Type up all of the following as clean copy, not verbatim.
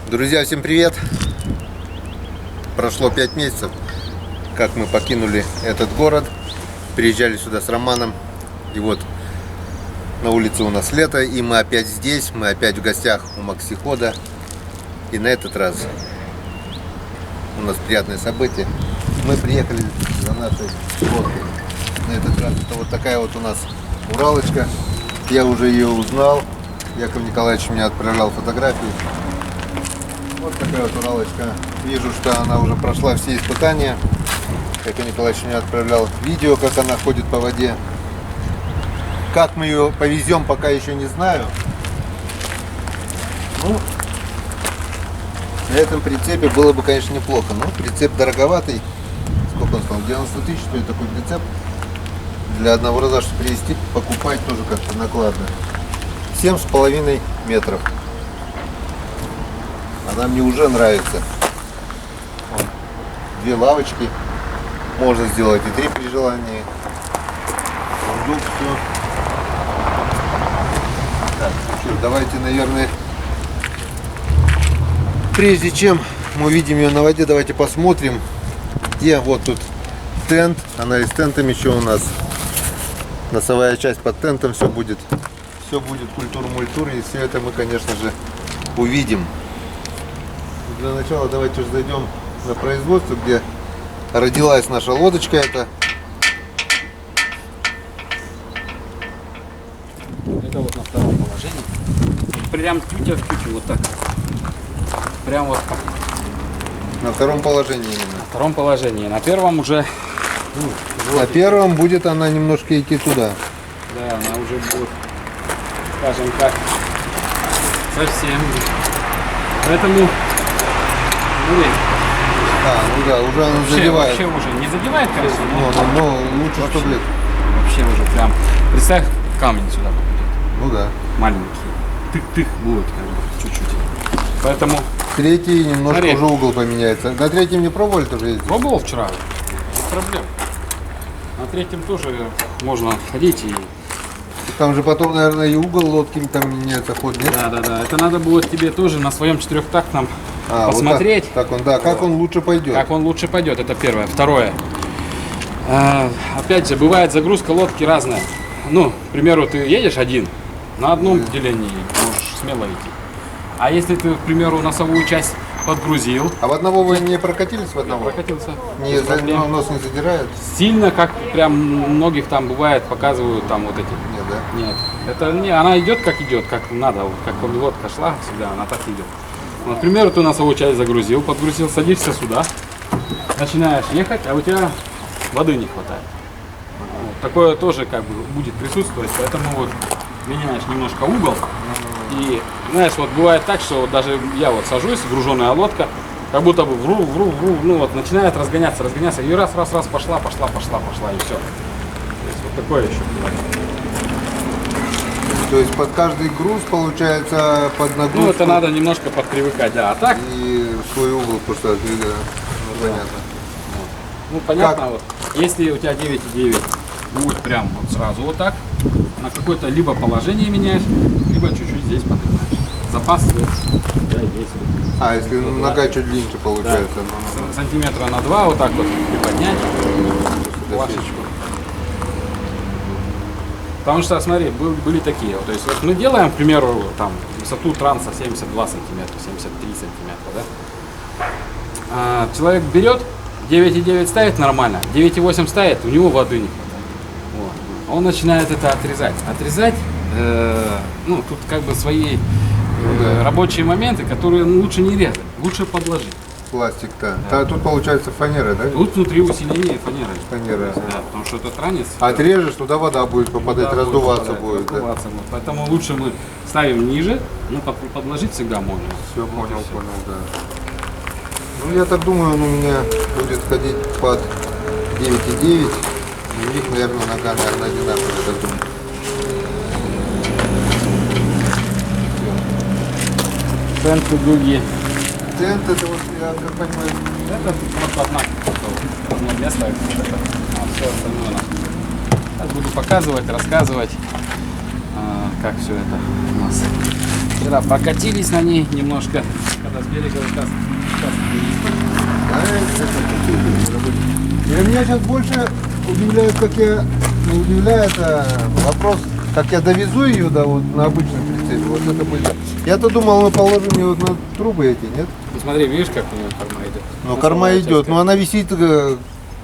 Друзья, всем привет! Прошло 5 месяцев, как мы покинули этот город, приезжали сюда с Романом, и вот на улице у нас лето, и мы опять здесь, мы опять в гостях у Максихода, и на этот раз у нас приятное событие. Мы приехали за нашей лодкой. На этот раз это вот такая вот у нас Уралочка, я уже ее узнал, Яков Николаевич мне отправлял фотографии. Вот такая вот Уралочка. Вижу, что она уже прошла все испытания. Яков Николаевич мне отправлял видео, как она ходит по воде. Как мы ее повезем, пока еще не знаю. Ну, на этом прицепе было бы, конечно, неплохо. Но прицеп дороговатый. Сколько он стоил? 90 тысяч стоит такой прицеп. Для одного раза, чтобы привезти, покупать тоже как-то накладно. 7,5 метров. Она мне уже нравится. Вот. 2 лавочки. Можно сделать и 3 при желании. Сундук, все. Так, ну что, давайте, наверное, прежде чем мы увидим ее на воде, давайте посмотрим, где вот тут тент. Она и с тентом еще у нас. Носовая часть под тентом, все будет культур-мультур, и все это мы, конечно же, увидим. Для начала давайте уже зайдем на производство, где родилась наша лодочка. Это вот на втором положении. Прям тютя в тютю, вот так. Прям вот. на втором положении именно. На втором положении. На первом уже. На первом будет она немножко идти туда. Да, она уже будет, скажем так, совсем. Поэтому. Ну да, уже она задевает. Вообще уже не задевает, конечно, Но лучше, вообще, чтобы... Вообще уже прям. Представь, камень сюда попадет. Ну да. Маленький. Тык-тык будет, как бы, чуть-чуть. Поэтому. Третий немножко Смотри. уже угол поменяется. На третьем не пробовали тоже ездить? Пробовал вчера. Без проблем. На третьем тоже можно ходить и. Там же потом, наверное, и угол лодки там меняется, ход, нет? Да. Это надо будет тебе тоже на своем четырехтактном посмотреть. Вот так он, да, как он лучше пойдет. Как он лучше пойдет, это первое. Второе. Опять же, бывает загрузка лодки разная. Ну, к примеру, ты едешь один, на одном делении можешь смело идти. А если ты, к примеру, носовую часть подгрузил, А в одного вы не прокатились в одного? прокатился, Не, без проблем. нос не задирает? Сильно, как прям многих там бывает, показывают там вот эти. Нет, да? Нет, это не, она идет, как надо, вот как лодка шла всегда, она так идет. Вот, к примеру, ты носовую часть загрузил, подгрузил, садишься сюда, начинаешь ехать, а у тебя воды не хватает. Вот, такое тоже как бы будет присутствовать, поэтому вот меняешь немножко угол. И знаешь, вот бывает так, что вот даже я вот сажусь, груженная лодка, как будто бы вру, ну вот начинает разгоняться, и раз, пошла, и все. То есть вот такое еще бывает. То есть под каждый груз получается под нагрузку. Ну это надо немножко подпривыкать, да. А так, И свой угол просто двигаю. Ну, понятно. ну понятно, вот, если у тебя 9,9 будет прям вот сразу вот так, на какое-то либо положение меняешь, либо чуть-чуть здесь поднимаешь. Запас 5-10. А если нога чуть длиннее получается? Да. Сантиметра на 2 вот так вот приподнять плашечку. Потому что, смотри, были такие, то есть вот мы делаем, к примеру, там высоту транса 72 сантиметра, 73 сантиметра, да? Человек берет, 9,9 ставит нормально, 9,8 ставит, у него воды не хватает. Вот. Он начинает это отрезать. Ну, тут как бы свои рабочие моменты, которые лучше не резать, лучше подложить. Пластик-то. Да. Тут получается фанера, да? Тут внутри усиление фанеры. Фанера. Да, потому что этот ранец. Отрежешь, туда вода будет попадать, Туда раздуваться будет. Да. раздуваться будет. Поэтому лучше мы ставим ниже, но подложить всегда можно. Все, понял, да. Ну, я так думаю, он у меня будет ходить под 9,9. У них, наверное, нога, одинаковая, я так думаю. Центры другие. Тент, это вот, я как понимаю, Это просто одно место, а все остальное нам. Сейчас буду показывать, рассказывать, как все это у нас Вчера прокатились на ней немножко, когда с берега вытаскивали. И меня сейчас больше удивляет, как я, не удивляет, а вопрос, как я довезу ее вот, на обычном прицепе. Вот это будет. Я-то думал, мы положим ее вот на трубы эти, нет? Ну смотри, видишь, как у нее корма идет? Ну, корма идет, но она висит, к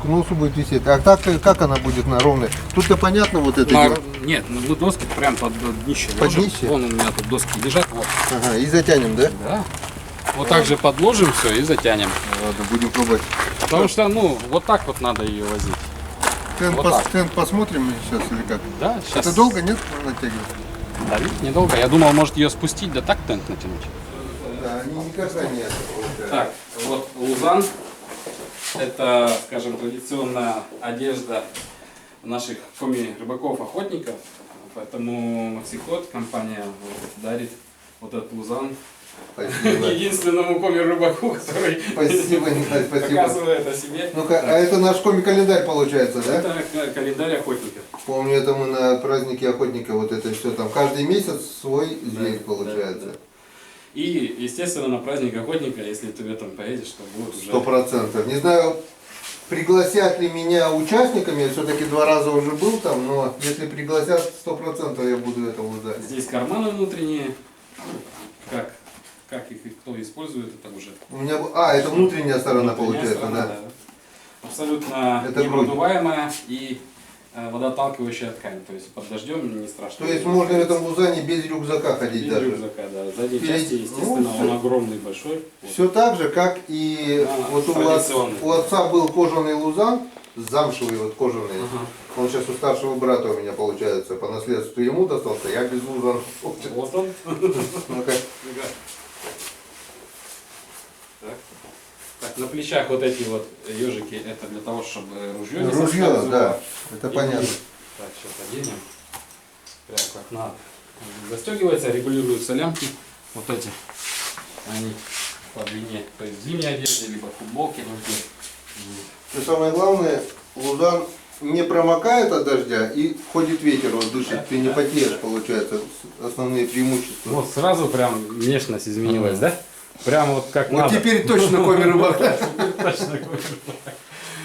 носу будет висеть. А так, как она будет на ровной? Тут-то понятно вот это. Нет, ну доски прям под днище. Под днище? Вон у меня тут доски лежат. Вот. Ага, и затянем, да? Да. Вот так же подложим все и затянем. Ладно, будем пробовать. Потому что, ну, вот так вот надо ее возить. Стенд посмотрим сейчас или как? Да, сейчас. Это долго, нет, натягивать? Да, видишь, недолго. Я думал, может ее спустить, да так тент натянуть. Да, они никогда не это получают. Так, вот лузан. Это, скажем, традиционная одежда наших коми-рыбаков-охотников. Поэтому Максиход, компания, дарит вот этот лузан Спасибо. единственному коми-рыбаку, который Спасибо, Николай, спасибо. показывает о себе. Ну-ка, а это наш коми-календарь получается, да? Это календарь охотников. Помню, это мы на празднике охотника, вот это все там. Каждый месяц свой зверь получается. Да. И, естественно, на праздник охотника, если ты в этом поедешь, то будет уже... 100%. Не знаю, пригласят ли меня участниками, я все-таки 2 раза уже был там, но если пригласят, 100% я буду это узнать. Здесь карманы внутренние. Как их и кто использует, это уже... У меня, это внутренняя сторона внутренняя получается, сторона, да. Абсолютно Это непродуваемая и водоотталкивающая ткань. То есть под дождем не страшно. То есть можно в этом лузане без рюкзака ходить без даже. рюкзака, да. Задней Перед- части, естественно, ну, он огромный, большой. Вот. Все так же, как и Да, вот традиционный. у отца был кожаный лузан, замшевый вот кожаный. Ага. Он сейчас у старшего брата у меня получается, по наследству ему достался, я без лузана. Вот он. Ну-ка. Так, на плечах вот эти вот ежики, это для того, чтобы ружье не Ружье, соскальзывало. да, это И- понятно. Так, сейчас оденем. Прям как надо. Застегивается, регулируются лямки. Вот эти. Они по длине. То есть в зимней одежде, либо футболки. И самое главное, лузан не промокает от дождя и ходит ветер, он дышит, Да, ты не да, потеешь, да. получается, основные преимущества. Вот сразу прям внешность изменилась, да? Прям вот как Вот надо. теперь точно коми-рыбак. Точно.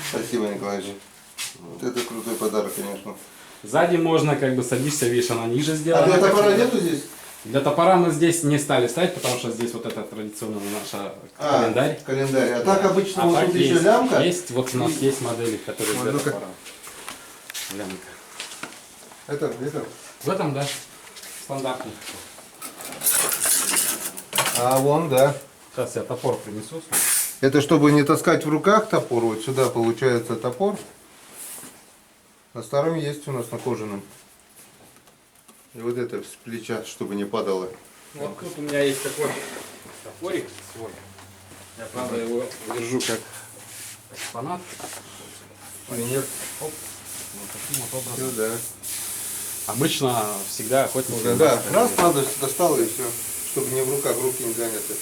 Спасибо, Николаевич. Вот это крутой подарок, конечно. Сзади можно, как бы садишься, видишь, она ниже А сделана. для как топора всегда. нету здесь? Для топора мы здесь не стали ставить, потому что здесь вот это традиционно наша календарь. Календарь. А так обычно А вот так тут есть, еще лямка. есть, вот у нас есть модели, которые для ну-ка. топора. Лямка. Это. В этом, да, стандартный. А вон, да. Сейчас я топор принесу. Это чтобы не таскать в руках топор, вот сюда получается топор. На старом есть у нас на кожаном. И вот это с плеча, чтобы не падало. Вот тут у меня есть такой топорик свой. Я, правда, его держу как экспонат. Нет. Оп. Вот таким вот образом. Да. Обычно всегда охотники. Да, раз надо, достал и все, чтобы не в руках, руки не заняты.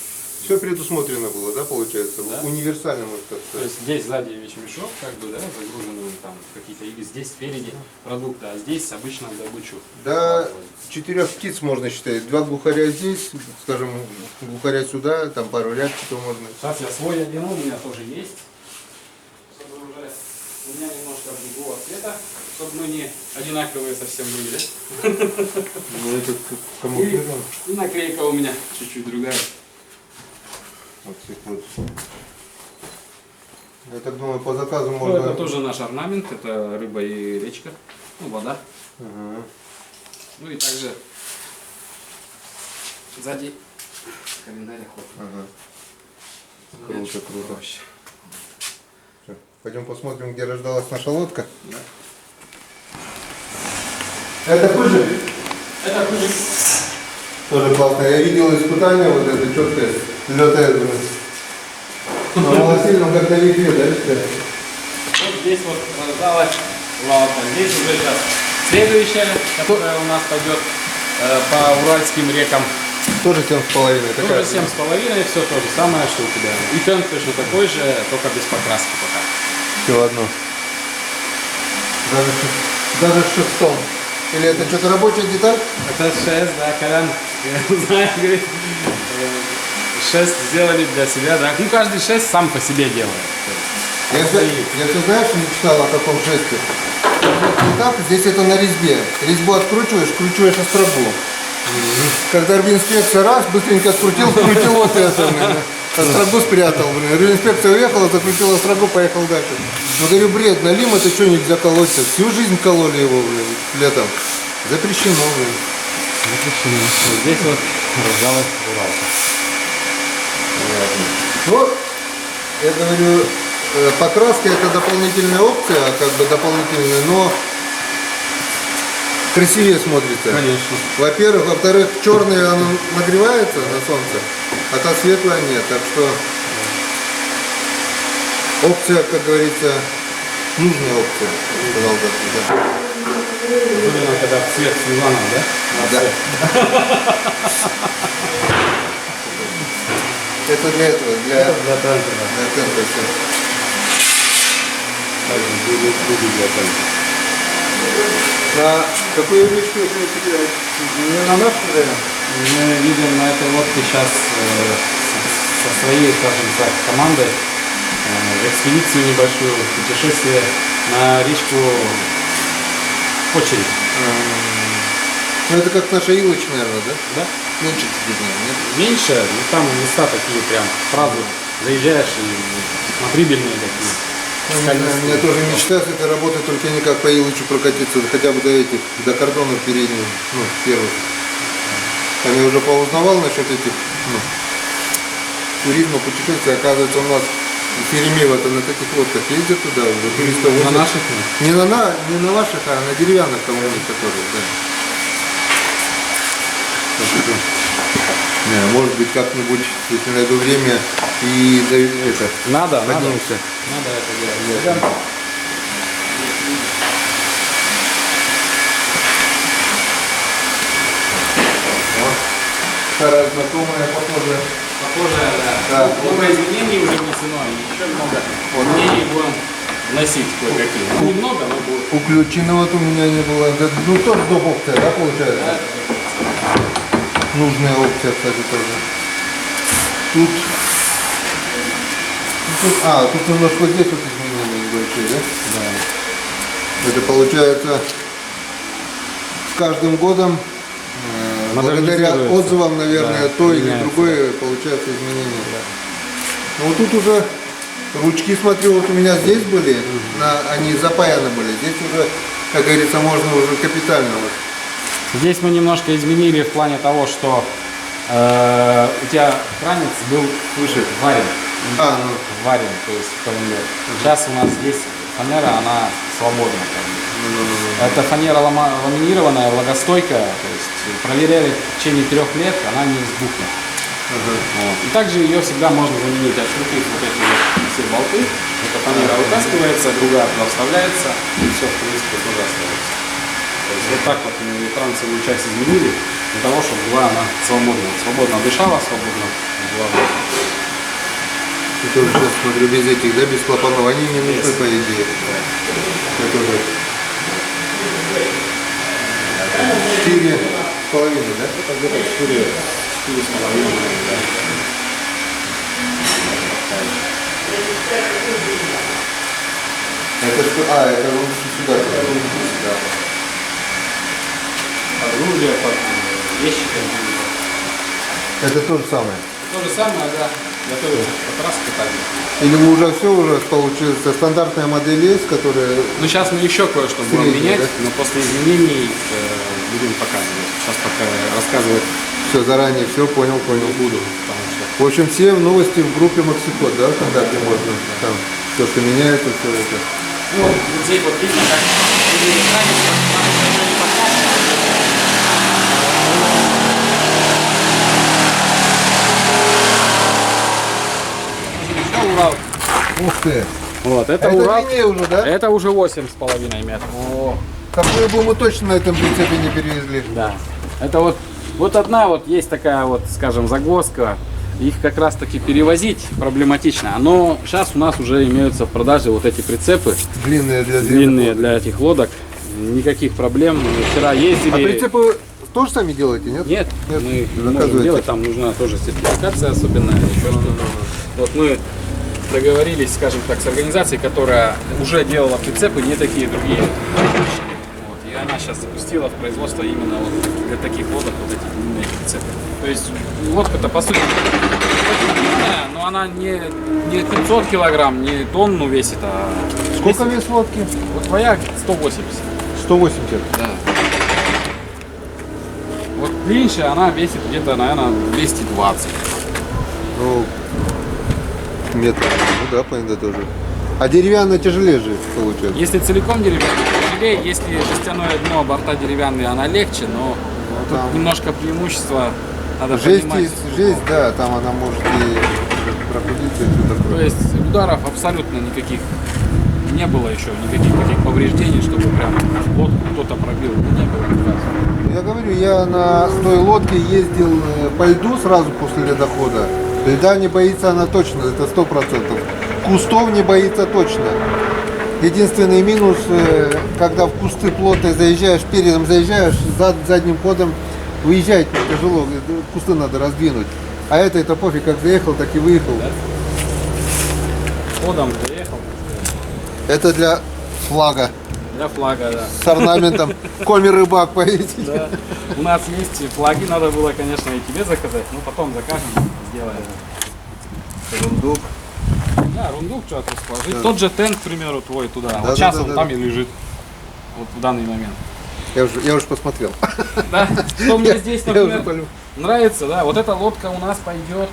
Все предусмотрено было, да, получается? Да. Универсально, можно так То сказать. есть здесь сзади вещмешок, как бы, да, загруженный там какие-то, и здесь спереди продукты, а здесь обычно добычу. До 4 птиц можно считать. 2 глухаря здесь, скажем, глухаря сюда, там пару рябчиков можно. Сейчас я свой одену, у меня тоже есть. Чтобы уже у меня немножко другого цвета, чтобы мы не одинаковые совсем были, да? Ну, это камуфлирован. И наклейка у меня чуть-чуть другая. Вот. Я так думаю, по заказу Ну, можно... это тоже наш орнамент, это рыба и речка, ну, вода. Ага. Ну и также сзади календарь охоты. Ага. Круто, круто. Всё. Пойдем посмотрим, где рождалась наша лодка. Да. Это хуже? Это будет. Тоже классно. Я видел испытания, вот это четкое, летает. На малосильном, как на вихре, да? Вот здесь вот рождалась лодка. Здесь уже сейчас следующая, которая у нас пойдет по уральским рекам. Тоже 7,5. Тоже 7,5, все то же самое, что у тебя. И тент точно такой же, только без покраски пока. Все одно. Даже с шестом. Или это что-то рабочая деталь? Это шест, да, Колян, знаю, говорит, шест сделали для себя, да. Ну, каждый шест сам по себе делает. Я все знаешь, не читал о каком жесте. Этап, здесь это на резьбе. Резьбу откручиваешь, кручиваешь острогу. Когда инспекция раз, быстренько скрутил вот это. Острогу спрятал. Инспекция уехала, закрутила острогу, поехал дальше. Но говорю, бред, на лим это что нельзя колоть? Всю жизнь кололи его, летом. Запрещено, Запрещено. Вот здесь вот разжалась буралка. Ну, я говорю, покраска это дополнительная опция, как бы дополнительная, но красивее смотрится. Конечно. Во-первых, во-вторых, черный он нагревается на солнце, а та светлая нет. Так что опция, как говорится, нужная опция, сказал бы, да. Особенно когда цвет с Иваном, да? Да. Это для этого, для темпа всё. На какую речку вы потеряете? Не на нашу, наверное? Мы видим на этой лодке сейчас со своей, скажем так, командой экспедицию небольшую, путешествие на речку Очередь. Ну это как наша Илыч, наверное, да? Да? Меньше чуть-чуть, наверное, нет? Меньше, но там места такие прям, сразу заезжаешь и смотрибельные такие. Ну, не знаю, у меня тоже мечта с этой работой, только никак по Илычу прокатиться, хотя бы до этих, до кордонов передних, ну, первых. Там я уже поузнавал насчет этих, ну, туризма, путешествий, оказывается, у нас Еремеево-то на таких лодках ездят туда, уже туристов возят. На наших нет? Не на ваших, а на деревянных там у них, которые, да. Не, может быть, как-нибудь, если найду время, и это, Надо поднимемся. Надо это делать. Старая знакомая, похоже. Похоже, да. Много изменений уже внесено, и еще много изменений будем вносить кое-какие. Ну, немного, но будет. Уключено вот у меня не было. Да, ну тоже доп. Опция, да, получается? Да. Нужная опция, кстати, тоже. Тут немножко здесь вот изменения небольшие, да? Да. Это получается с каждым годом благодаря отзывам, наверное, да, то или меняется, другое получается изменения. Да. Ну вот тут уже ручки, смотрю, вот у меня здесь были, они запаяны были. Здесь уже, как говорится, можно уже капитально. Вот. Здесь мы немножко изменили в плане того, что у тебя ранец был Выше. варен. Ну. Варен, то есть в полимер. Сейчас у нас здесь фанера, она свободна. Это фанера ламинированная, влагостойкая, то есть проверяли в течение 3 лет, она не избухнет. Вот. И также ее всегда можно заменить, открутив вот эти вот все болты, эта фанера вытаскивается, другая туда вставляется, и все, в принципе, тоже остается. То есть вот так вот мы трансовую часть изменили, для того, чтобы была она свободно дышала, свободно была. И тоже сейчас смотрю без этих, да, без клапанов, они не нужны, по идее. Это уже 4,5, да? Это где-то 4,5. Да. Это что? Это лучше сюда. Да. Под ружья, под ящиком. Это то же самое. То же самое, да. Готовится покраска также. Или вы уже все уже получится стандартная модель есть, которая. Ну сейчас мы еще кое-что будем Средний, менять, да? но после изменений будем показывать. Сейчас пока рассказывать Все заранее, все понял. буду, потому что В общем, все новости в группе Максиход, да, ВКонтакте можно. Там все, что меняется, все это. ну, вот здесь вот видно, как выглядит ранец, еще не покрашено. Урал. Ух ты! Вот, это Это Урал. длиннее уже, да? Это уже 8,5 метров. О, такую бы мы точно на этом прицепе не перевезли. Да. Это вот одна вот есть такая вот, скажем, загвоздка. Их как раз таки перевозить проблематично. Но сейчас у нас уже имеются в продаже вот эти прицепы. Длинные Длинные для этих лодок. никаких проблем. Мы вчера ездили. А прицепы тоже сами делаете, нет? Нет, Нет, мы не можем заказываете. делать, там нужна тоже сертификация особенная, еще что-то. Вот мы договорились, скажем так, с организацией, которая уже делала прицепы, не такие другие. Вот, и она сейчас запустила в производство именно вот для таких лодок вот эти длинные прицепы. То есть лодка-то по сути длинная, но она не 500 килограмм, не тонну весит, а... Сколько вес лодки? Вот твоя 180. 180. Да. Вот длиннее она весит где-то, наверное, 220. Ну, метр. Ну да, понятно тоже. А деревянная тяжелее же получается. Если целиком деревянный, тяжелее, если жестяное дно, борта деревянные, она легче, но тут там немножко преимущества надо Жесть, понимать. жесть, да, там она может и прохудиться, и все То такое. есть ударов абсолютно никаких не было еще, никаких таких повреждений, чтобы прям лодку кто-то пробил. Не было ни разу. Я говорю, я на той лодке ездил по льду сразу после ледохода. Льда не боится она точно, это 100%. Кустов не боится точно. Единственный минус, когда в кусты плотно заезжаешь, передом заезжаешь, задним ходом выезжать тяжело, кусты надо раздвинуть. А это пофиг, как заехал, так и выехал. Ходом заехал. Это для флага Для флага, да. с орнаментом. Коми рыбак повесить. Да. У нас есть флаги, надо было, конечно, и тебе заказать, но потом закажем, сделаем. Рундук. Да, рундук что-то сложить. Да. Тот же тент, к примеру, твой туда. Да, вот да, сейчас да, он да, там да. и лежит. Вот в данный момент. Я уже посмотрел. Да? Что мне здесь, Я уже например, понял. нравится, да, вот эта лодка у нас пойдет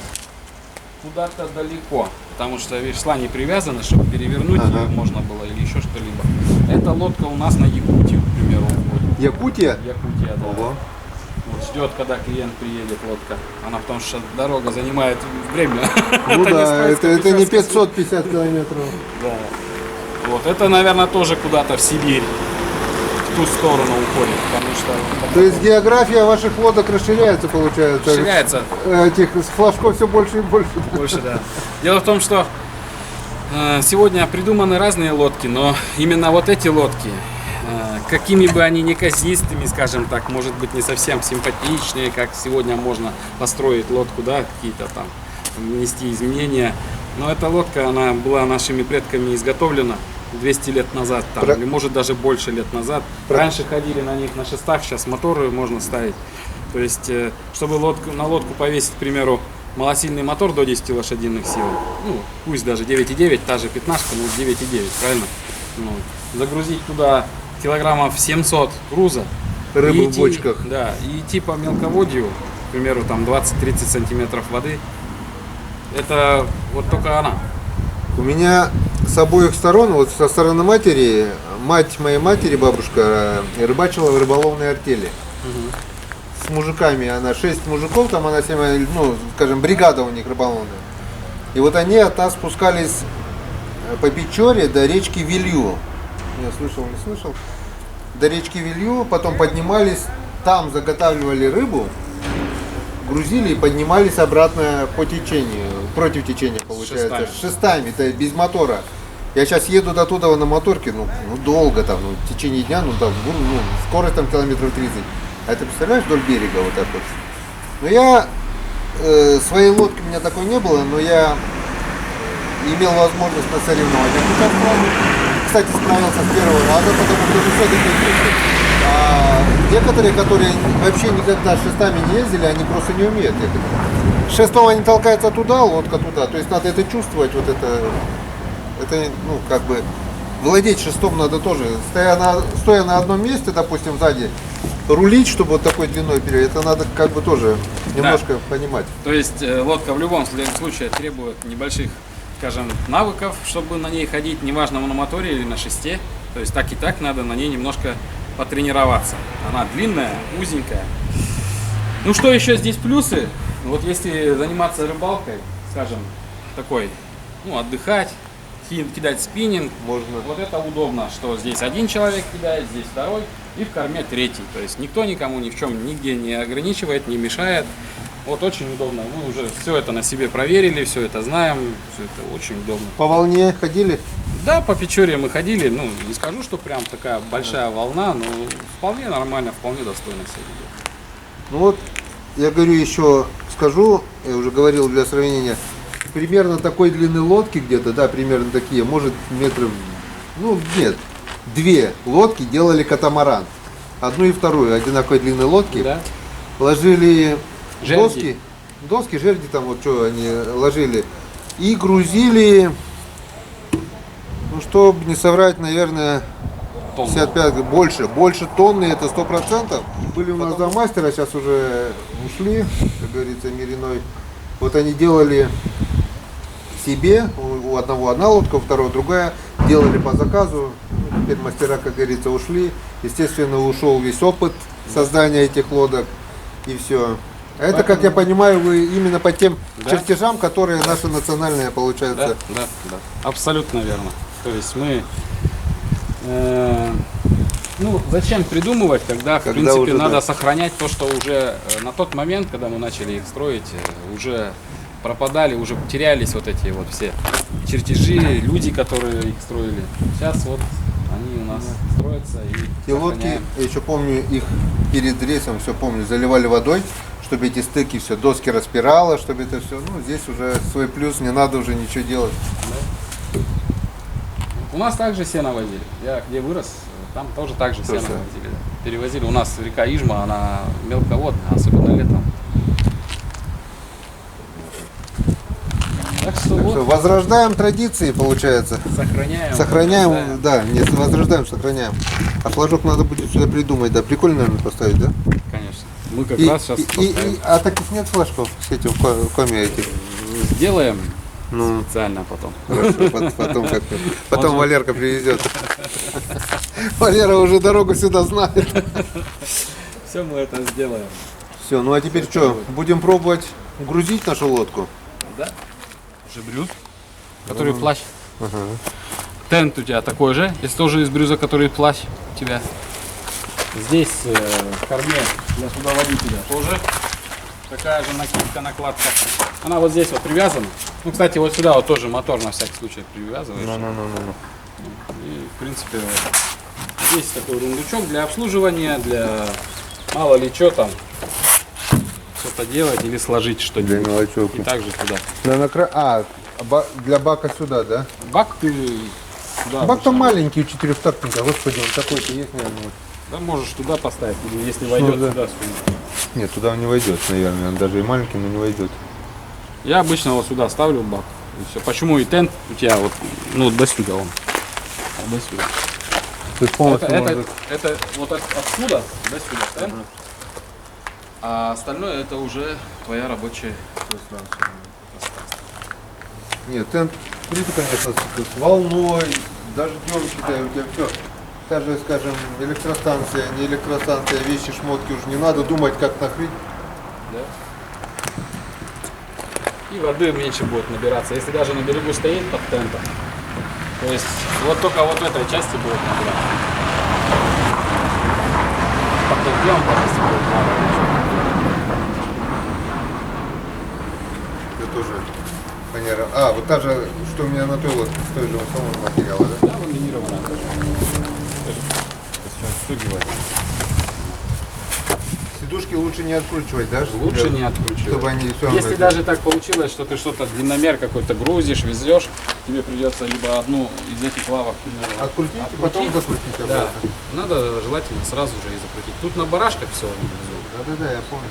куда-то далеко. Потому что весла не привязана, чтобы перевернуть Ага. ее можно было или еще что-либо. Эта лодка у нас на Якутию, к примеру, уходит. Якутия? Якутия, да. Ого. Вот ждет, когда клиент приедет, лодка. Она потому что дорога занимает время. Ну да, это не Пешеская 550 километров. Да. Вот это, наверное, тоже куда-то в Сибирь, в ту сторону уходит, потому что То есть география ваших лодок расширяется, получается? расширяется Этих флажков все больше и больше. больше, да. Дело в том, что сегодня придуманы разные лодки, но именно вот эти лодки, какими бы они неказистыми, скажем так, может быть не совсем симпатичные, как сегодня можно построить лодку, да, какие-то там внести изменения. Но эта лодка, она была нашими предками изготовлена 200 лет назад, там, или может даже больше лет назад. Раньше ходили на них на шестах, сейчас моторы можно ставить. То есть, чтобы на лодку повесить, к примеру, малосильный мотор до 10 лошадиных сил, ну, пусть даже 9,9, та же пятнашка, но 9,9, правильно? Ну, загрузить туда килограммов 700 груза. Рыбу и в бочках. Да, и идти по мелководью, к примеру, там 20-30 сантиметров воды, это вот только она. У меня с обоих сторон, вот со стороны матери, мать моей матери, бабушка, рыбачила в рыболовной артели. С мужиками, она 6 мужиков, там она 7, ну, скажем, бригада у них рыболовная. И вот они от нас спускались по Печоре до речки Вилью. Я слышал, не слышал. До речки Вилью, потом поднимались, там заготавливали рыбу, грузили и поднимались обратно по течению, против течения получается, с шестами, то есть без мотора. Я сейчас еду до туда на моторке, ну долго там, ну, в течение дня, ну там, ну, скорость там километров 30. А ты представляешь, вдоль берега вот так вот. Но я, своей лодки у меня такой не было, но я имел возможность на соревнованиях участвовать. Кстати, справился с первого раза, потому что все-таки некоторые, которые вообще никогда с шестами не ездили, они просто не умеют ехать. Шестом они толкаются туда, лодка туда. То есть надо это чувствовать, вот это, ну, как бы, владеть шестом надо тоже. Стоя на одном месте, допустим, сзади, рулить, чтобы вот такой длиной перейти, это надо как бы тоже немножко понимать. То есть лодка в любом случае требует небольших, скажем, навыков, чтобы на ней ходить, неважно на моторе или на шесте. То есть так и так надо на ней немножко потренироваться. Она длинная, узенькая. Ну что еще здесь плюсы? Вот если заниматься рыбалкой, скажем, такой, ну, отдыхать, кидать спиннинг, Можно. вот это удобно, что здесь один человек кидает, здесь второй и в корме третий. То есть никто никому ни в чем нигде не ограничивает, не мешает. Вот очень удобно. Мы уже все это на себе проверили, все это знаем, все это очень удобно. По волне ходили? Да, по Печоре мы ходили, ну, не скажу, что прям такая большая волна, но вполне нормально, вполне достойно себя ведет. Ну вот, я говорю еще, скажу, я уже говорил для сравнения, примерно такой длины лодки где-то, да, примерно такие, может метров, ну нет, две лодки делали катамаран. Одну и вторую, одинаковой длины лодки. Да? Ложили Жерди. доски, жерди там, вот что они ложили, и грузили, ну, чтобы не соврать, наверное, Тонну. 55, больше тонны, это 100%. Были у нас два мастера, сейчас уже ушли, как говорится, мир иной. Вот они делали себе, у одного одна лодка, у второго другая, делали по заказу. Ну, теперь мастера, как говорится, ушли. Естественно, ушел весь опыт создания этих лодок и все. А это, как я понимаю, вы именно по тем чертежам, которые наши национальные, получается. Да. Абсолютно верно. То есть мы, ну, зачем придумывать, когда в принципе уже, надо да. сохранять то, что уже на тот момент, когда мы начали их строить, уже пропадали, уже терялись вот эти вот все чертежи, люди, которые их строили. Сейчас вот они у нас строятся и И лодки, сохраняем. я еще помню, их перед рейсом, все помню, заливали водой, чтобы эти стыки, все, доски распирало, чтобы это все, ну, здесь уже свой плюс, не надо уже ничего делать. У нас также сено возили. Я где вырос, там тоже так же сено Тоже. возили. Перевозили. У нас река Ижма, она мелководная, особенно летом. Так что Так вот, что возрождаем традиции, получается. сохраняем. Сохраняем, возрождаем. да, нет, возрождаем, сохраняем. А флажок надо будет сюда придумать, да, прикольно, наверное, поставить, да? Конечно. Мы как И, раз сейчас а таких нет флажков с этим коми этих? сделаем Ну, специально потом. хорошо, потом как потом Может. Валерка привезет. Валера уже дорогу сюда знает. Все мы это сделаем. Все, ну а теперь что, будем пробовать грузить нашу лодку? Да? Уже брюз, который плащ. Ага. Тент у тебя такой же, если тоже из брюза, который плащ у тебя. Здесь в корме для судоводителя тоже такая же накидка, накладка. Она вот здесь вот привязана. Ну, кстати, вот сюда вот тоже мотор на всякий случай привязываешь. И, в принципе, вот здесь такой рундучок для обслуживания, для мало ли что там, что-то делать или сложить Для что-нибудь. мелочевки. И также сюда. Для бака сюда, да? Бак ты сюда. Бак-то обычно- маленький у четырехтактника, господи, он такой-то есть, наверное. Да можешь туда поставить, или если войдет да. сюда сунуть. Нет, туда он не войдет, наверное, он даже и маленький, но не войдет. Я обычно вот сюда ставлю бак. И все. Почему и тент у тебя вот, ну, до сюда он. До сюда. То есть полностью Это вот отсюда до сюда тент. А остальное это уже твоя рабочая пространство. Нет, тент, смотрите, конечно, с волной, дождем, считай, у тебя все. Даже, скажем, электростанция, не электростанция, вещи, шмотки, уже не надо думать, как накрыть. Да? И воды меньше будет набираться. Если даже на берегу стоит под тентом, то есть вот только вот в этой части будет набираться. Под дождем, если будет мало. Это тоже фанера. А, вот та же, что у меня на той лодке, с той же самого материала, да? Да, ламинированная тоже. Сейчас отстегивать. Сидушки лучше не откручивать, да? Лучше не откручивать. Чтобы они все Если даже так получилось, что ты что-то длинномер какой-то грузишь, везешь, тебе придется либо одну из этих лавок открутить, и потом закрутить Да, обратно. надо желательно сразу же и закрутить. Тут на барашках все. Да, я помню.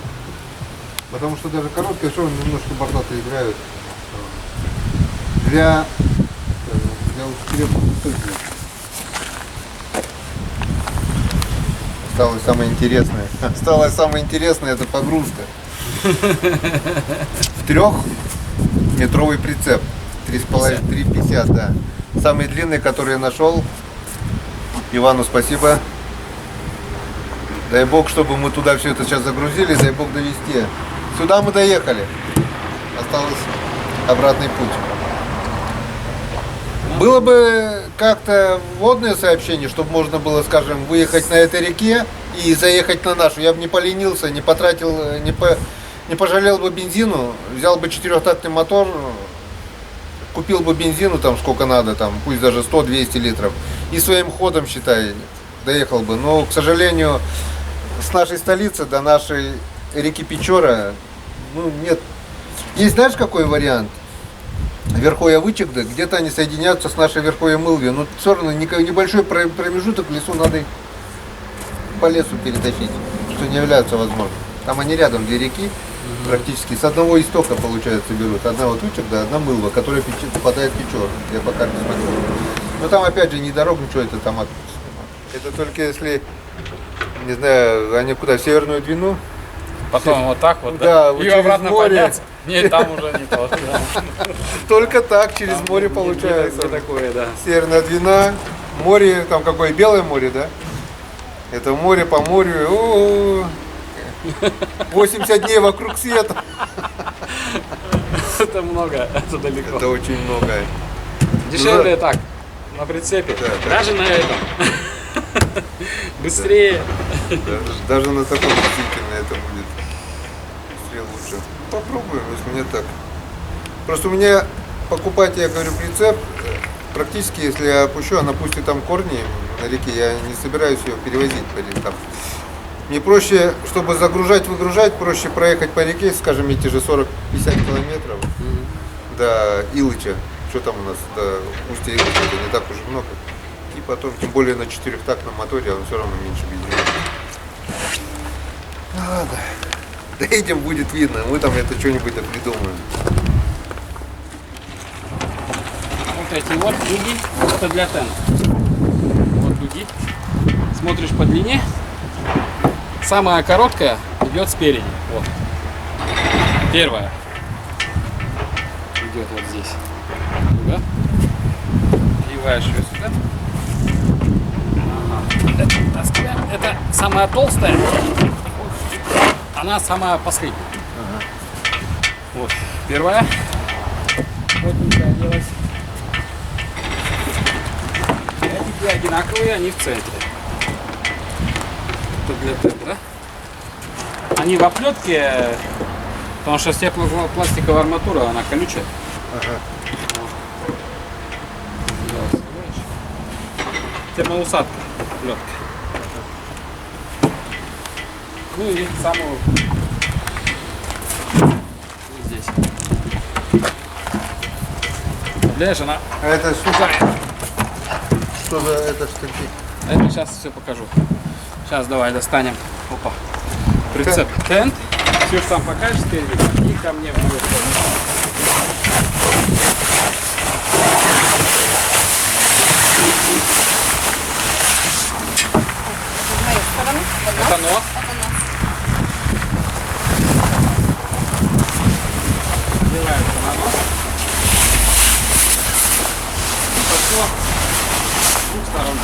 Потому что даже короткое шоу немножко бордаты играют. Для учителей. Осталось самое интересное. Осталось самое интересное, это погрузка. Трехметровый прицеп. 3,50, да. Самый длинный, который я нашел. Ивану спасибо. Дай бог, чтобы мы туда все это сейчас загрузили, дай бог довести. Сюда мы доехали. Осталось обратный путь. Было бы как-то водное сообщение, чтобы можно было, скажем, выехать на этой реке и заехать на нашу. Я бы не поленился, не потратил, не пожалел бы бензину, взял бы четырехтактный мотор купил бы бензину там сколько надо, там, пусть даже 100-200 литров, и своим ходом, считай, доехал бы. Но, к сожалению, с нашей столицы до нашей реки Печора, ну, нет. Есть, знаешь, какой вариант? Верховья-Вычегда, где-то они соединяются с нашей Верховьей-Мылвой, но все равно небольшой промежуток в лесу надо их по лесу перетащить, что не является возможным. Там они рядом, две реки, практически с одного истока, получается, берут. Одна вот Вычегда, одна Мылва, которая попадает в Печору. Я пока не смотрел. Но там опять же ни дорог, ничего, это там это только если, не знаю, они куда, в Северную Двину? Потом вот так вот, да? И через обратно море. подняться. Нет, там уже не то. Только так, через море получается. Не такое, да. Северная Двина, море, там какое, Белое море, да? Это море по морю, о-о-о. 80 дней вокруг света. Это много, это далеко. Это очень много. Дешевле так, на прицепе, Да. даже на этом. Быстрее. Даже на таком действительно это будет быстрее лучше. Попробуем, если не так. Просто у меня покупать, я говорю, прицеп, практически, если я опущу, она пустит там корни на реке, я не собираюсь ее перевозить по рекам. Мне проще, чтобы загружать, выгружать, проще проехать по реке, скажем, эти же 40-50 километров до Илыча. Что там у нас, до устья Илыча, это не так уж и много. И потом, тем более на четырехтактном моторе, он все равно меньше бензина. Ладно, доедем, будет видно, мы там это что-нибудь придумаем. Вот эти вот дуги, это для тена. Вот дуги. Смотришь по длине. Самая короткая идет спереди. Вот. Первая. Идет вот здесь. Дуга. Вливаешь ее сюда. Ага. Это самая толстая. Она самая последняя. Ага. Вот. Первая. Плотненькая делась. Эти две одинаковые, они в центре. Это для теста, да? Они в оплетке, потому что стеклопластиковая арматура, она колючая. Ага. Термоусадка, оплетка. Ну и самую вот здесь. Представляешь, она... А это что за это штуки? Это сейчас все покажу. Сейчас давай достанем. Опа. Прицеп тент. Все, что там покажешь спереди, и ко мне в мою сторону. Это нос. Одевается на нос. Пошло. С двух сторон.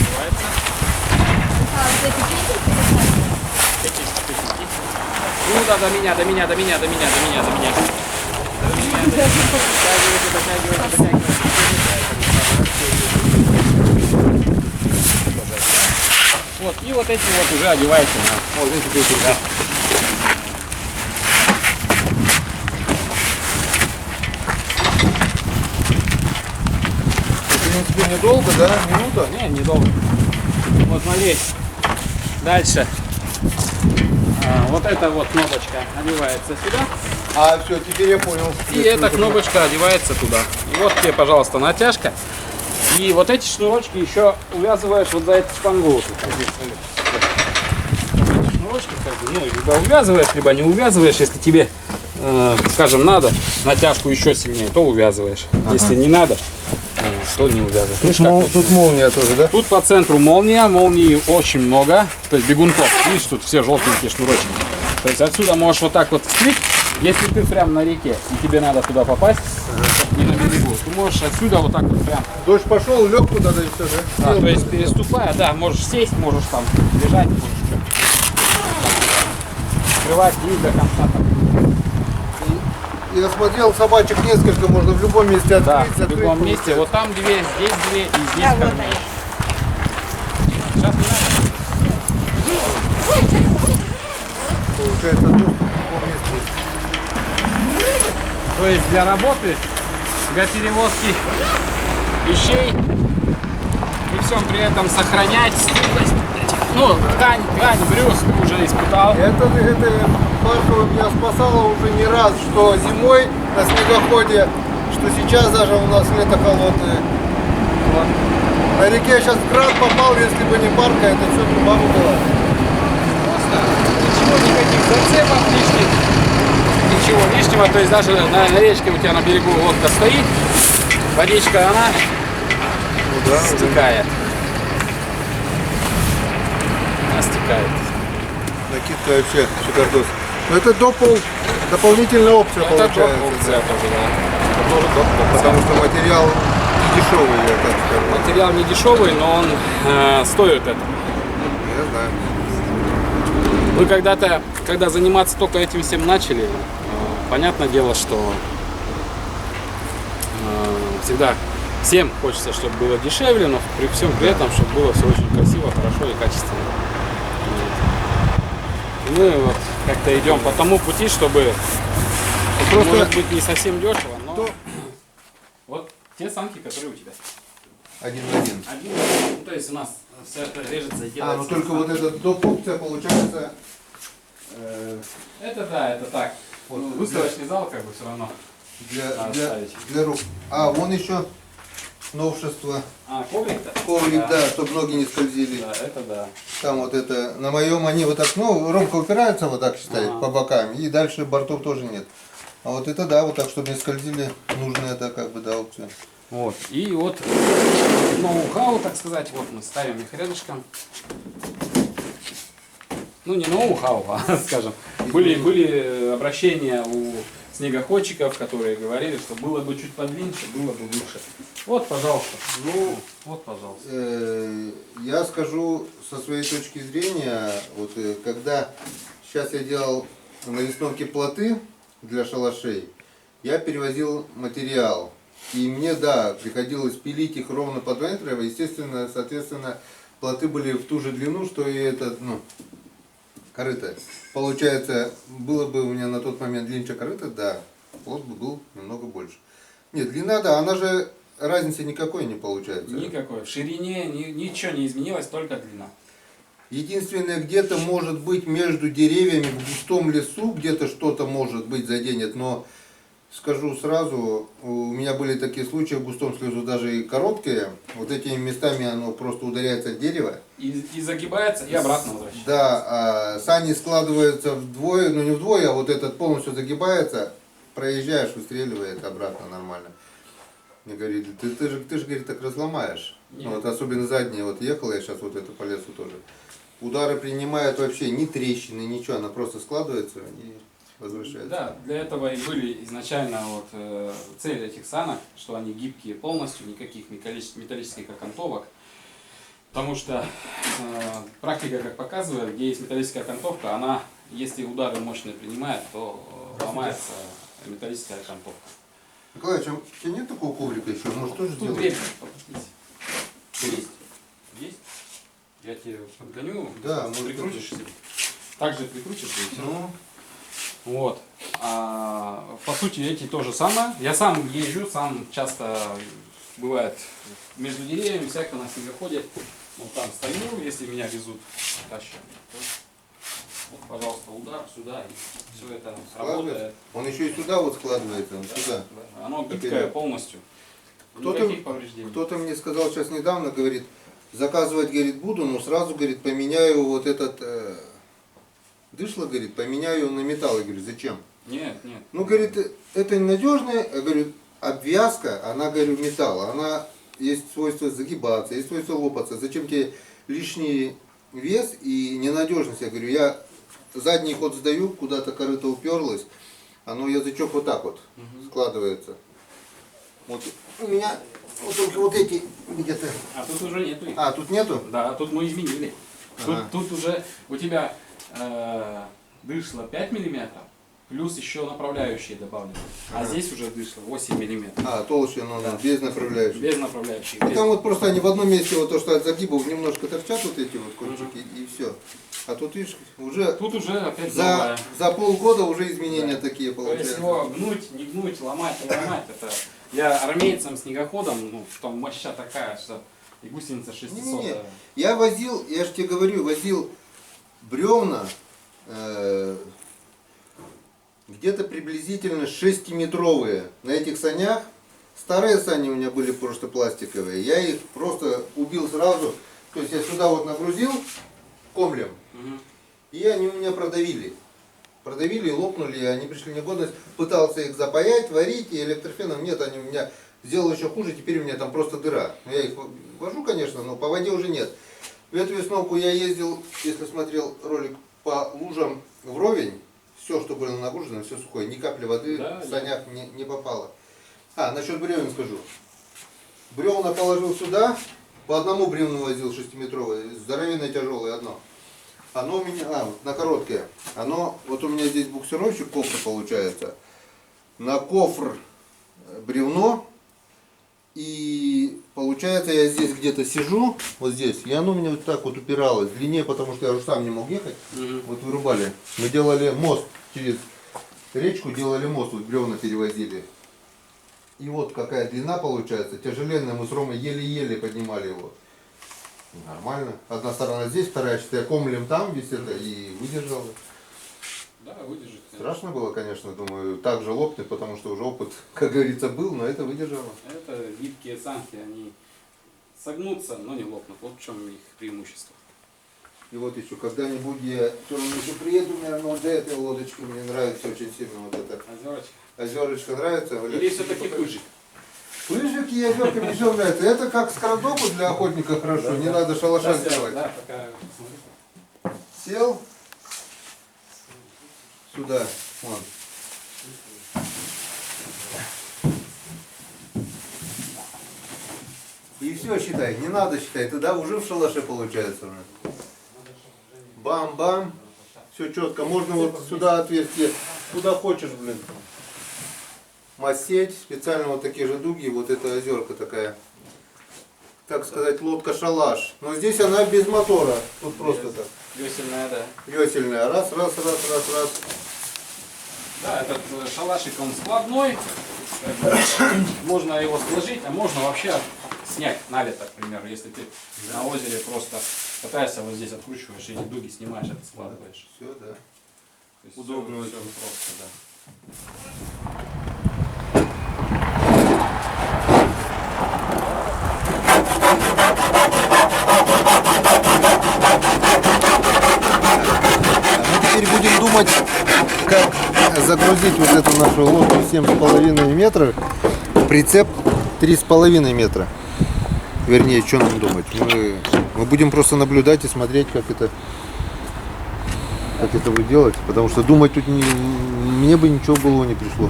Одевается. Ну да, до меня. Дотягивайте. Вот, и вот эти вот уже одеваете на вот эти вот, да. Это, в принципе, недолго, да? Минута? Не, недолго. Вот смотри. Дальше. Вот эта вот кнопочка одевается сюда. А, все, теперь я понял. И эта кнопочка одевается туда. И вот тебе, пожалуйста, натяжка. И вот эти шнурочки еще увязываешь вот за эту штангу. Вот здесь, шнурочки, как бы, ну, либо увязываешь, либо не увязываешь. Если тебе, скажем, надо натяжку еще сильнее, то увязываешь. Ага. Если не надо, то не увязываешь. Тут молния тоже, да? Тут по центру молния, молнии очень много. То есть бегунков. Видишь, тут все желтенькие шнурочки. То есть отсюда можешь вот так вот вскрыть. Если ты прям на реке и тебе надо туда попасть, не на берегу, ты можешь отсюда вот так вот прям. Дождь пошел, лег куда-то и все, да? Да, то есть переступая, да, можешь сесть, можешь там лежать, можешь открывать и до конца. Я смотрел, собачек несколько, можно в любом месте открыть. Да, закрыть, в любом получается. месте. Вот там две, здесь две и здесь Да, как вот бы. они. Сейчас не надо. Получается, доступ в любом месте. То есть для работы, для перевозки вещей и всем при этом сохранять стойкость. Ну, ткань, брюс ты уже испытал. Это парковая меня спасала уже не раз, что зимой на снегоходе, что сейчас даже у нас лето холодное. Вот. На реке сейчас в град попал, если бы не парка, это все труба бы была. Просто ничего, никаких зацепов лишних, ничего лишнего. То есть даже на речке у тебя на берегу лодка стоит, водичка она стекает. Она стекает. Накидка вообще шикардос. Но это дополнительная опция Это получается. опция тоже, да. Это тоже Потому что материал не дешевый, я так скажу. материал не дешевый, но он стоит это. Я знаю. Вы когда-то, когда заниматься только этим всем начали, понятное дело, что всегда всем хочется, чтобы было дешевле, но при всем при этом, чтобы было все очень красиво, хорошо и качественно. Вот. Мы вот как-то идем по тому пути, чтобы Просто может быть не совсем дешево, но то- вот те санки, которые у тебя. один в один. Ну, то есть у нас все это режется и А, делается. ну только вот эта доп. Опция получается. Это да, это так. Вот, Ну, выставочный зал как бы все равно. Для рук. А, вон еще новшество. А, коврик-то? Коврик, да, чтобы ноги не скользили. Да, это да. Там вот это, на моем они вот так, ну, ромка упирается вот так, считай, Ага. по бокам, и дальше бортов тоже нет. А вот это да, вот так, чтобы не скользили, нужна это как бы, да, опция. Вот. И вот ноу-хау, так сказать, вот мы ставим их рядышком. Ну не ноу-хау, а скажем, были обращения у снегоходчиков, которые говорили, что было бы чуть подлиннее, было бы лучше. Вот, пожалуйста. Ну, Вот, пожалуйста. я скажу со своей точки зрения, вот когда сейчас я делал на весновке плоты для шалашей, я перевозил материал. И мне, да, приходилось пилить их ровно по 2 метра, естественно, соответственно, плоты были в ту же длину, что и это, ну, корыто. Получается, было бы у меня на тот момент длиннее корыто, да, плот бы был немного больше. Нет, длина, да, она же, разницы никакой не получается. Никакой. В ширине ничего не изменилось, только длина. Единственное, где-то может быть между деревьями в густом лесу, где-то что-то может быть заденет, но скажу сразу, у меня были такие случаи в густом лесу, даже и короткие, вот этими местами оно просто ударяется от дерева. И загибается, и обратно возвращается. Да, а сани складываются вдвое, ну не вдвое, а вот этот полностью загибается, проезжаешь, выстреливает обратно нормально. Мне говорит, ты же, говорит, так разломаешь. Ну, вот особенно задние, вот ехал я сейчас вот это по лесу тоже. Удары принимают вообще ни трещины, ничего, она просто складывается и возвращается. Да, для этого и были изначально вот, цель этих санок, что они гибкие полностью, никаких металлических окантовок. Потому что практика, как показывает, где есть металлическая окантовка, она, если удары мощные принимает, то ломается металлическая окантовка. Николаевич, а у тебя нет такого коврика еще? Может тоже Тут сделать? время, подождите. Есть? Есть? Я тебе подгоню, Да, может прикрутишь себе. Также прикрутишь и все. Ну, Вот. А, по сути, эти то же самое. Я сам езжу, сам часто бывает между деревьями, всяко на снегоходе. Вот там стою, если меня везут, тащат. Вот, пожалуйста, удар сюда, и все это работает. он еще и сюда вот складывается, он сюда. Да. Оно гибкое полностью. Никаких повреждений. Кто-то мне сказал сейчас недавно, говорит, заказывать, говорит, буду, но сразу, говорит, поменяю вот этот дышло, говорит, поменяю на металл. Я говорю, зачем? Нет, нет. Ну, говорит, это ненадежная, я говорю, обвязка, она, говорю, металл, она есть свойство загибаться, есть свойство лопаться. Зачем тебе лишний вес и ненадежность? Я говорю, я задний ход сдаю, куда-то корыто уперлось, оно язычок вот так вот складывается. Вот у меня вот только вот эти где-то. А тут уже нету их. А, тут нету? Да, тут мы изменили. Ага. Тут уже у тебя дышло 5 миллиметров, плюс еще направляющие добавлены. А здесь уже дышло 8 миллиметров. А, толще, но без направляющих. Без направляющих. Ну, без- там вот просто они в одном месте, вот то, что от загибов немножко торчат вот эти вот кончики, и все. А тут, видишь, уже Тут уже опять новое. за полгода уже изменения такие То есть получаются. его гнуть, не гнуть, ломать, не ломать, это... Я армейцам, снегоходом, ну, там моща такая, что и гусеница 600. Не-не-не. Я возил, я же тебе говорю, возил бревна где-то приблизительно 6-метровые. На этих санях, старые сани у меня были просто пластиковые, я их просто убил сразу. То есть я сюда вот нагрузил комлем, и они у меня продавили. Продавили, лопнули, и они пришли в негодность. Пытался их запаять, варить, и электрофеном нет, они у меня сделали еще хуже, теперь у меня там просто дыра. Я их вожу, конечно, но по воде уже нет. В эту весновку я ездил, если смотрел ролик, по лужам вровень, все, что было нагружено, все сухое, ни капли воды в санях не попало. Насчет бревен скажу. Бревна положил сюда, по одному бревну возил 6-метровое, здоровенное тяжелое одно. Оно у меня, на короткое, вот у меня здесь буксировщик, кофр получается, на кофр бревно, и получается я здесь где-то сижу, вот здесь, и оно у меня вот так вот упиралось, длиннее, потому что я уже сам не мог ехать, вот вырубали. Мы делали мост через речку, делали мост, вот бревна перевозили. И вот какая длина получается, тяжеленная, мы с Ромой еле-еле поднимали его. Нормально. Одна сторона здесь, вторая, считай, комлем там висит, и выдержала. Да, выдержит. Страшно было, конечно, думаю, так же лопнет, потому что уже опыт, как говорится, был, но это выдержало. Это гибкие санки, они согнутся, но не лопнут. Вот в чем их преимущество. И вот еще, когда-нибудь я все равно еще приеду, наверное, вот за этой лодочкой, мне нравится очень сильно вот это. Озерочка. Озерочка нравится? Или все-таки пыжик? Пыжик и озерка мне все нравится. Это как скородопу для охотника хорошо, не надо шалаша сделать. Да, пока, смотри. Сел сюда, вон. И все, считай, не надо считать, тогда уже в шалаше получается. Бам-бам, все четко, можно вот сюда отверстие, куда хочешь, блин. Масеть, специально вот такие же дуги, вот эта озерка такая, так сказать, лодка-шалаш. Но здесь она без мотора, тут просто так. Весельная, да. Весельная, раз. Да, этот шалашик, он складной, можно его сложить, а можно вообще снять на лето, к примеру, если ты на озере просто катаешься, вот здесь откручиваешь, эти дуги снимаешь, это складываешь. Все, да. То есть Удобно все очень. просто, да. Теперь будем думать, как загрузить вот эту нашу лодку 7,5 метров, прицеп 3,5 метра. Вернее, что нам думать? Мы будем просто наблюдать и смотреть, как это будет делать, потому что думать тут мне бы ничего в голову не пришло.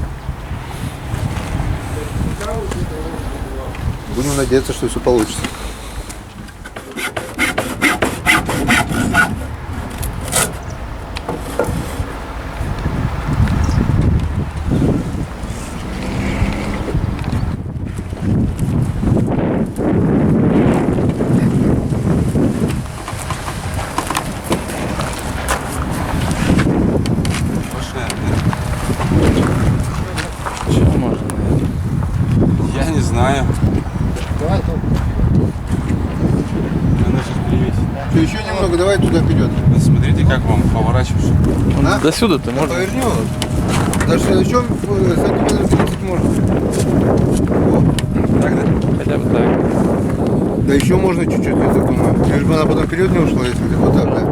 Будем надеяться, что все получится. Я не знаю. Давай, Надо сейчас перевесить. еще немного, давай туда вперед. Вы смотрите, как вам поворачиваешь. А? До сюда ты можешь. Поверни его. Даже еще сантиметров 30 можно. Так, да? Хотя бы так. Да еще можно чуть-чуть, я так думаю. Лишь бы она потом вперед не ушла, если вот так, да.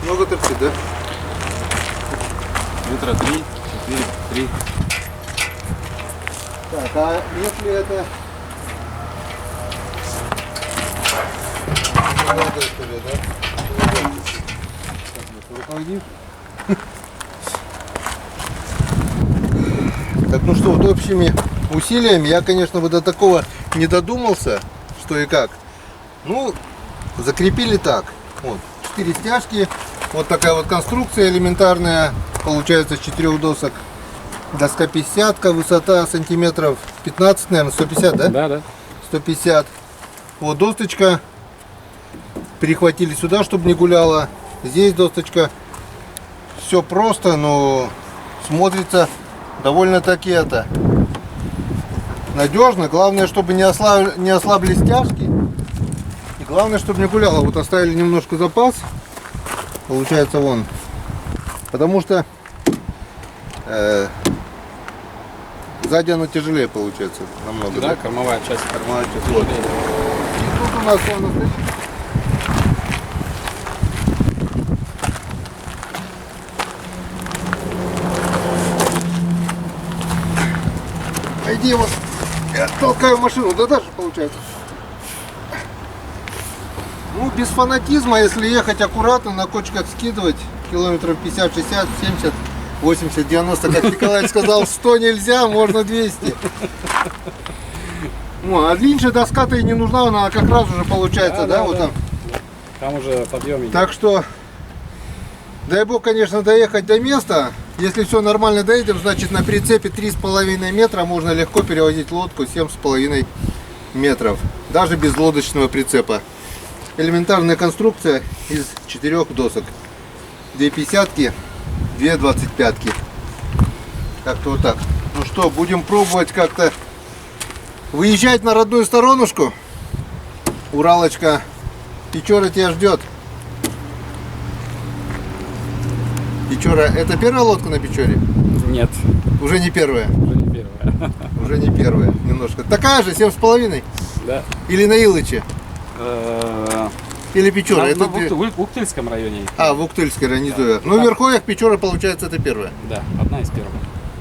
Много торчит, да? Метра 3, 4, 3. Так, а если это... Руководишь? Так, ну что, вот общими усилиями я, конечно, вот до такого не додумался, что и как. Ну, закрепили так. Вот, 4 стяжки. Вот такая вот конструкция элементарная. Получается с 4 досок. Доска 50, высота сантиметров 15, наверное, 150, да? Да, да. 150. Вот досточка. Перехватили сюда, чтобы не гуляла. Здесь досточка. Все просто, но смотрится довольно-таки это надежно. Главное, чтобы не ослабли стяжки. И главное, чтобы не гуляло. Вот оставили немножко запас. Получается вон. Потому что сзади оно тяжелее получается намного. Да, кормовая часть. Кормовая часть. Вот. И тут у нас он стоит. Иди вот, я толкаю машину, да даже получается. Ну, без фанатизма, если ехать аккуратно, на кочках скидывать, километров 50, 60, 70, 80, 90, как Николай сказал, 100 нельзя, можно 200. Ну, а длиннее доска-то и не нужна, она как раз уже получается, да, вот там. Там уже подъем идет. Так что, дай бог, конечно, доехать до места. Если все нормально доедем, значит на прицепе 3,5 метра можно легко перевозить лодку 7,5 метров. Даже без лодочного прицепа. Элементарная конструкция из 4 досок. 2 50-ки, 2 25-ки. Как-то вот так. Ну что, будем пробовать как-то выезжать на родную сторонушку. Уралочка, Печора тебя ждет. Печора, это первая лодка на Печоре? Нет, Уже не первая. уже не первая. Уже не первая, немножко. Такая же, 7,5? Да. Или на Илыче? Или Печора? Это две- В Уктыльском районе. в Уктыльской организуя. Ну, в Верховьях Печора, получается, это первая. Да, одна из первых.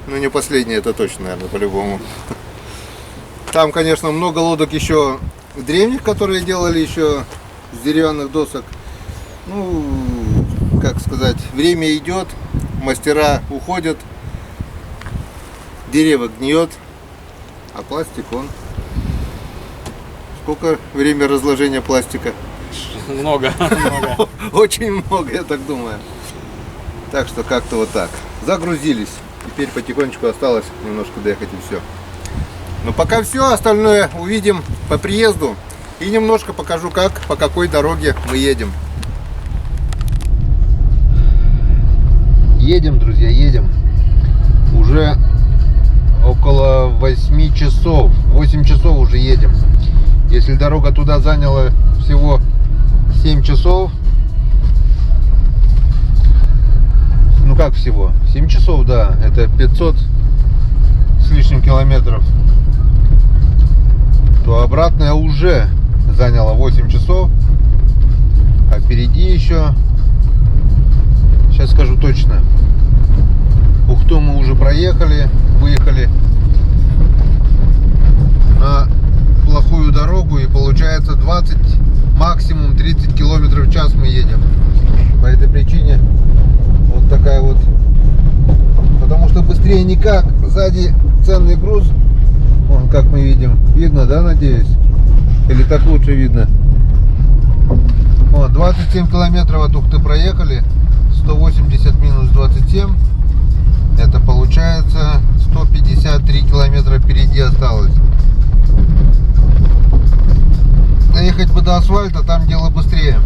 Ну, не последняя, это точно, наверное, по-любому. Там, конечно, много лодок еще древних, которые делали еще с деревянных досок. Ну, как сказать, время идет, мастера уходят, дерево гниет, а пластик он... Сколько время разложения пластика? Много, много. Очень много, я так думаю. Так что как-то вот так. Загрузились. Теперь потихонечку осталось немножко доехать и все. Но пока все, остальное увидим по приезду. И немножко покажу, как, по какой дороге мы едем. Едем, друзья, едем. Уже около 8 часов. 8 часов уже едем. Если дорога туда заняла всего 7 часов. Ну как всего? 7 часов, да. Это 500 с лишним километров. То обратная уже заняла 8 часов. А впереди еще... Сейчас скажу точно. Ухту мы уже проехали. Выехали на плохую дорогу. И получается 20, максимум 30 километров в час мы едем. По этой причине вот такая вот. Потому что быстрее никак. Сзади ценный груз. Вон, как мы видим. Видно, да, надеюсь? Или так лучше видно? Вот, 27 километров от Ухты проехали. 180 минус 27. Это получается 153 километра впереди осталось. Доехать бы до асфальта, там дело быстрее.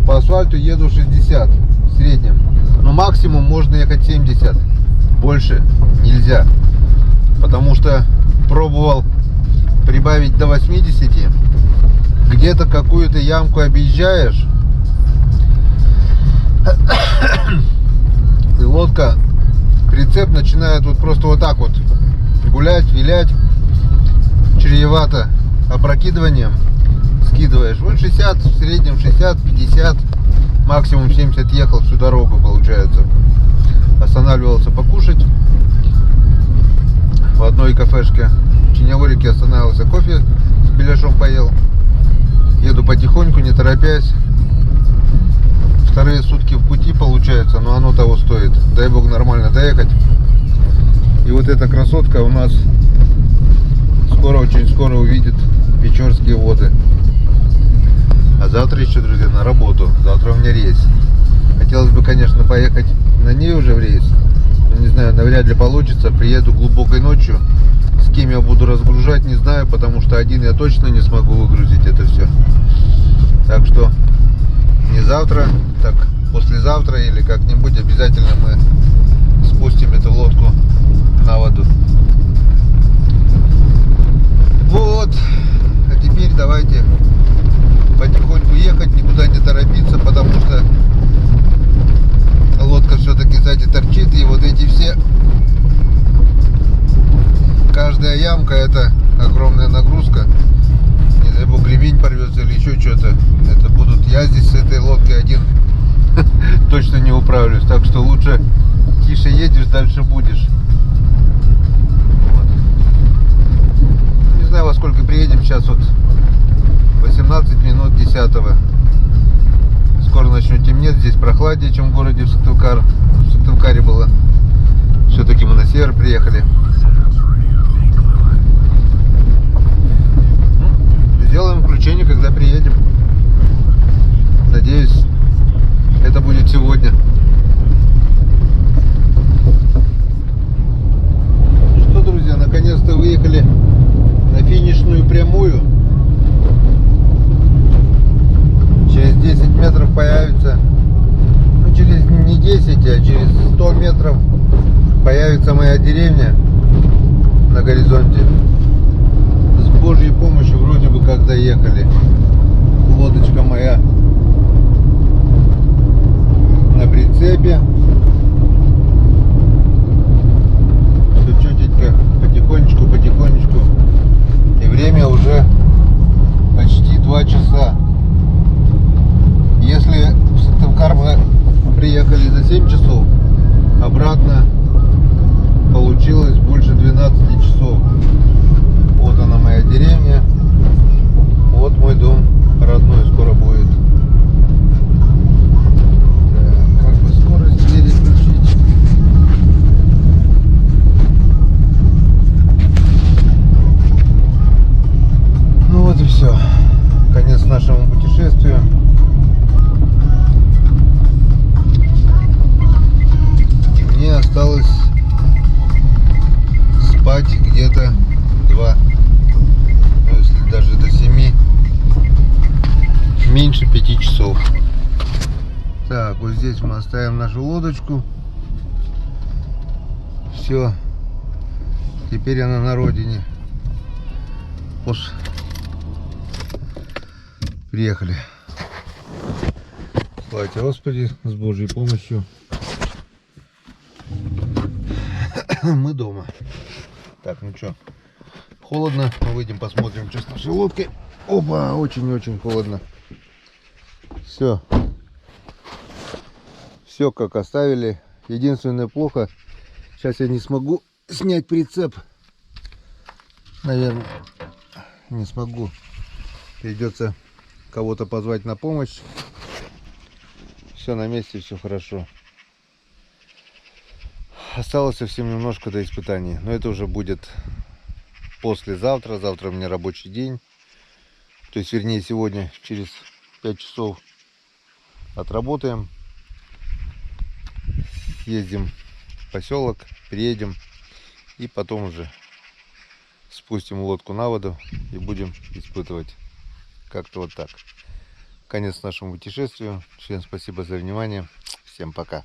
По асфальту еду 60 в среднем. Но максимум можно ехать 70. Больше нельзя. Потому что пробовал прибавить до 80. Где-то какую-то ямку объезжаешь. И лодка, прицеп начинает вот просто вот так вот гулять, вилять. Чревато опрокидыванием. Скидываешь. Вот 60, в среднем 60, 50, максимум 70 ехал всю дорогу, получается. Останавливался покушать в одной кафешке. В Чиняворике останавливался, кофе с беляшом поел. Еду потихоньку, не торопясь. Вторые сутки в пути получается, но оно того стоит. Дай бог нормально доехать. И вот эта красотка у нас скоро, очень скоро увидит Печорские воды. А завтра еще, друзья, на работу. Завтра у меня рейс. Хотелось бы, конечно, поехать на ней уже в рейс. Но не знаю, навряд ли получится. Приеду глубокой ночью. С кем я буду разгружать, не знаю, потому что один я точно не смогу выгрузить это все. Так что не завтра, так послезавтра или как-нибудь обязательно мы спустим эту лодку на воду. Вот. А теперь давайте потихоньку ехать, никуда не торопиться, потому что лодка все-таки сзади торчит, и вот эти все, каждая ямка — это огромная нагрузка. Не дай бог ремень порвется или еще что-то. Это будут, я здесь с этой лодкой один точно не управлюсь, так что лучше тише едешь, дальше будешь. Вот. Не знаю, во сколько приедем, сейчас вот 18 минут 10-го. Скоро начнет темнеть, здесь прохладнее, чем в городе в Сыктывкар. В Сыктывкаре было. Все-таки мы на север приехали. Сделаем включение, когда приедем. Надеюсь, это будет сегодня. Ну что, друзья, наконец-то выехали на финишную прямую. Через 10 метров появится, ну через не 10, а через 100 метров появится моя деревня на горизонте. С Божьей помощью вроде бы как доехали. Лодочка моя на прицепе. Все четенько, потихонечку, потихонечку. И время уже почти 2 часа. Если в Сыктывкар мы приехали за 7 часов, обратно получилось больше 12 часов. Вот она, моя деревня. Вот мой дом родной скоро будет. Так, как бы скорость переключить. Ну вот и все. Конец нашему путешествию. Мне осталось спать где-то 2, ну, если даже до 7, меньше 5 часов. Так, вот здесь мы оставим нашу лодочку. Все, теперь она на родине. Приехали. Слава тебе, Господи, с Божьей помощью мы дома. Так, ну что, холодно, мы выйдем, посмотрим, что с нашей лодкой. Опа, очень-очень холодно. Все как оставили. Единственное плохо, сейчас я не смогу снять прицеп. Наверное, не смогу. Придется кого-то позвать на помощь. Все на месте, все хорошо. Осталось совсем немножко до испытаний, но это уже будет послезавтра. Завтра у меня рабочий день. То есть, вернее, сегодня через 5 часов отработаем. Съездим в поселок, приедем и потом уже спустим лодку на воду и будем испытывать. Как-то вот так. Конец нашему путешествию. Всем спасибо за внимание. Всем пока.